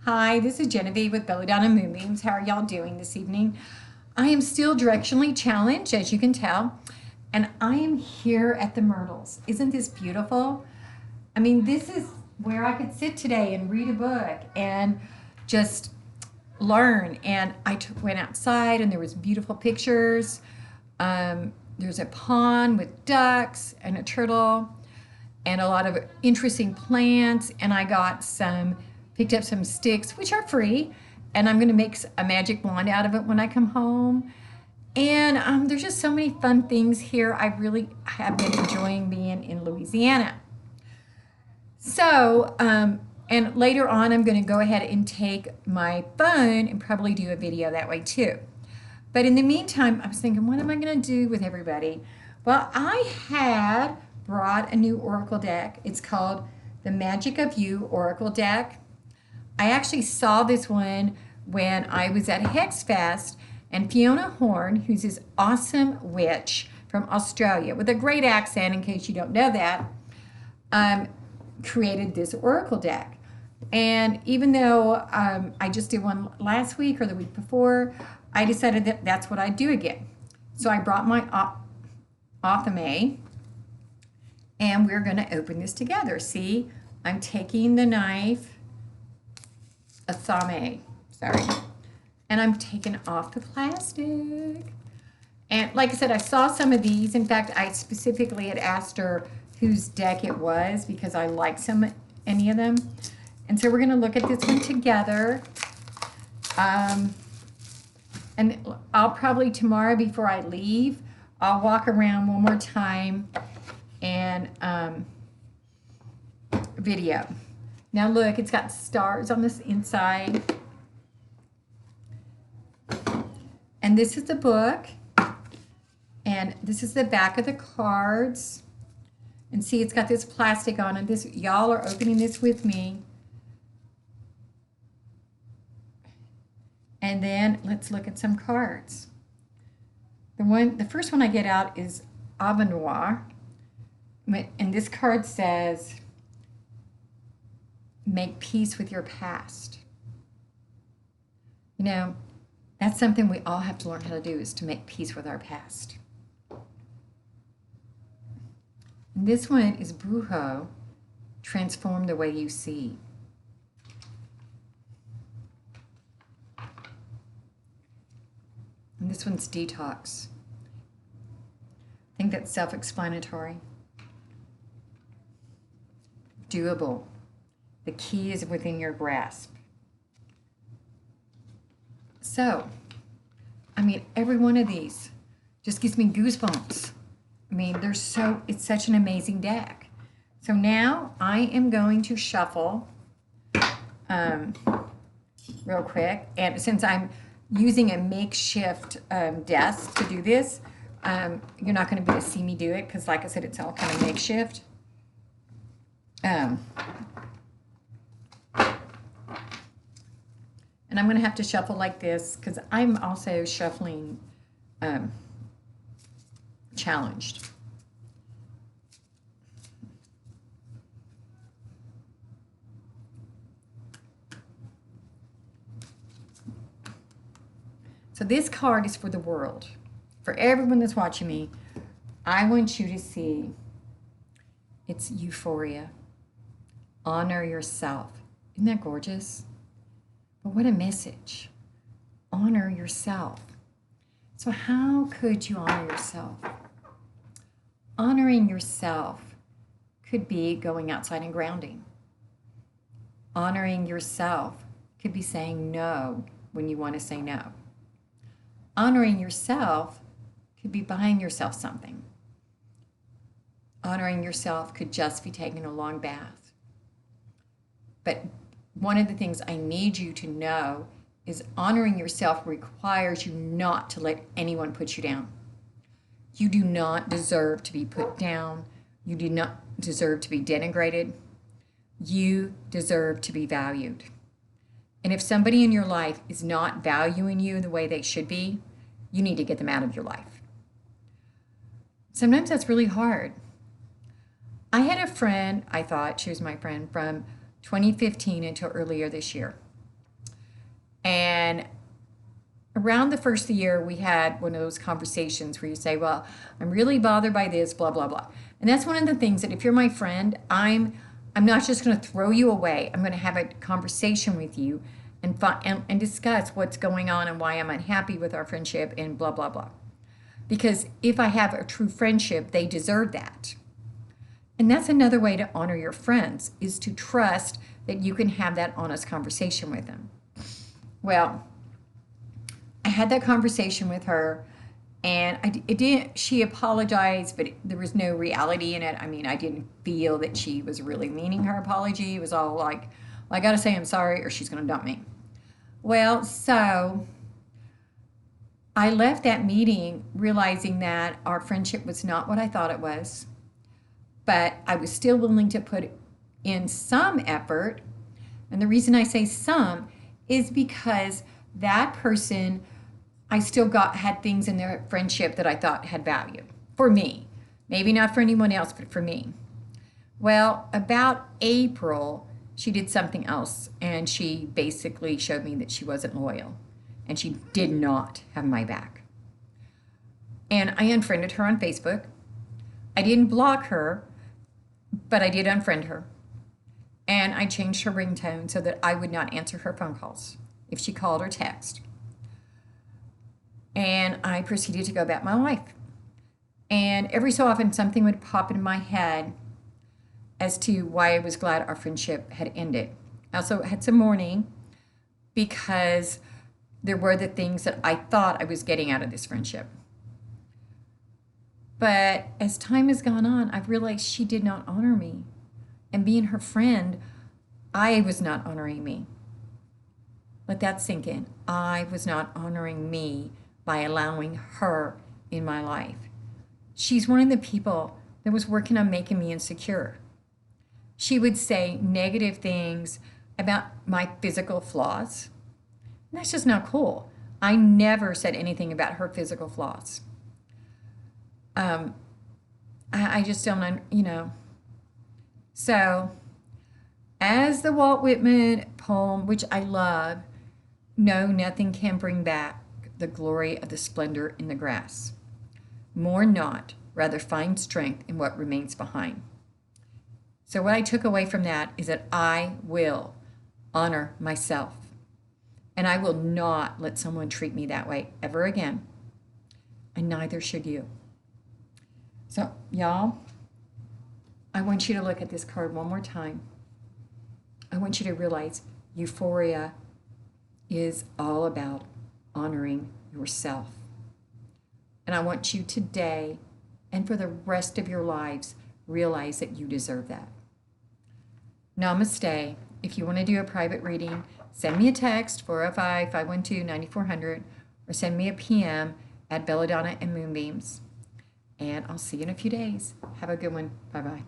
Hi, this is Genevieve with Belly Down and Moonbeams. How are y'all doing this evening? I am still directionally challenged, as you can tell, and I am here at the Myrtles. Isn't this beautiful? I mean, this is where I could sit today and read a book and just learn. And went outside, and there was beautiful pictures. There's a pond with ducks and a turtle and a lot of interesting plants. And I picked up some sticks, which are free, and I'm going to make a magic wand out of it when I come home. And there's just so many fun things here. I really have been enjoying being in Louisiana. So, and later on, I'm going to go ahead and take my phone and probably do a video that way too. But in the meantime, I was thinking, what am I going to do with everybody? Well, I had brought a new Oracle deck. It's called the Magic of You Oracle deck. I actually saw this one when I was at Hex Fest, and Fiona Horne, who's this awesome witch from Australia with a great accent, in case you don't know that, created this Oracle deck. And even though I just did one last week or the week before, I decided that that's what I'd do again. So I brought my Othame, and we're going to open this together. See, I'm taking the knife, Athame, sorry, and I'm taking off the plastic. And like I said, I saw some of these. In fact, I specifically had asked her whose deck it was because I like any of them. And so we're going to look at this one together. And I'll probably tomorrow before I leave, I'll walk around one more time and video. Now look, it's got stars on this inside. And this is the book. And this is the back of the cards. And see, it's got this plastic on it. Y'all are opening this with me. And then let's look at some cards. The first one I get out is Avenoir. And this card says, make peace with your past. You know, that's something we all have to learn how to do, is to make peace with our past. And this one is Brujo, transform the way you see. And this one's Detox. I think that's self-explanatory. Doable. The key is within your grasp. So, I mean, every one of these just gives me goosebumps. I mean, it's such an amazing deck. So now I am going to shuffle real quick. And since I'm using a makeshift desk to do this, you're not going to be able to see me do it because, like I said, it's all kind of makeshift. And I'm going to have to shuffle like this because I'm also shuffling challenged. So this card is for the world. For everyone that's watching me, I want you to see it's euphoria. Honor yourself. Isn't that gorgeous? But what a message. Honor yourself. So how could you honor yourself? Honoring yourself could be going outside and grounding. Honoring yourself could be saying no when you want to say no. Honoring yourself could be buying yourself something. Honoring yourself could just be taking a long bath. But one of the things I need you to know is honoring yourself requires you not to let anyone put you down. You do not deserve to be put down. You do not deserve to be denigrated. You deserve to be valued. And if somebody in your life is not valuing you the way they should be, you need to get them out of your life. Sometimes that's really hard. I had a friend, I thought she was my friend, from 2015 until earlier this year. And around the first of the year, we had one of those conversations where you say, well, I'm really bothered by this, blah, blah, blah. And that's one of the things that if you're my friend, I'm not just going to throw you away. I'm going to have a conversation with you and discuss what's going on and why I'm unhappy with our friendship and blah, blah, blah. Because if I have a true friendship, they deserve that. And that's another way to honor your friends, is to trust that you can have that honest conversation with them. Well, I had that conversation with her, and she apologized, but there was no reality in it. I mean, I didn't feel that she was really meaning her apology. It was all like, well, I got to say I'm sorry or she's going to dump me. Well, so I left that meeting realizing that our friendship was not what I thought it was, but I was still willing to put in some effort. And the reason I say some is because that person, I still had things in their friendship that I thought had value for me. Maybe not for anyone else, but for me. Well, about April, she did something else, and she basically showed me that she wasn't loyal, and she did not have my back. And I unfriended her on Facebook. I didn't block her, but I did unfriend her. And I changed her ringtone so that I would not answer her phone calls if she called or texted. And I proceeded to go about my life. And every so often, something would pop into my head as to why I was glad our friendship had ended. I also had some mourning because there were the things that I thought I was getting out of this friendship. But as time has gone on, I've realized she did not honor me. And being her friend, I was not honoring me. Let that sink in. I was not honoring me by allowing her in my life. She's one of the people that was working on making me insecure. She would say negative things about my physical flaws. And that's just not cool. I never said anything about her physical flaws. I just don't, So, as the Walt Whitman poem, which I love, no, nothing can bring back the glory of the splendor in the grass. Mourn not, rather find strength in what remains behind. So what I took away from that is that I will honor myself. And I will not let someone treat me that way ever again. And neither should you. So, y'all, I want you to look at this card one more time. I want you to realize euphoria is all about honoring yourself. And I want you today and for the rest of your lives, realize that you deserve that. Namaste. If you want to do a private reading, send me a text, 405-512-9400, or send me a PM at Belladonna and Moonbeams. And I'll see you in a few days. Have a good one. Bye-bye.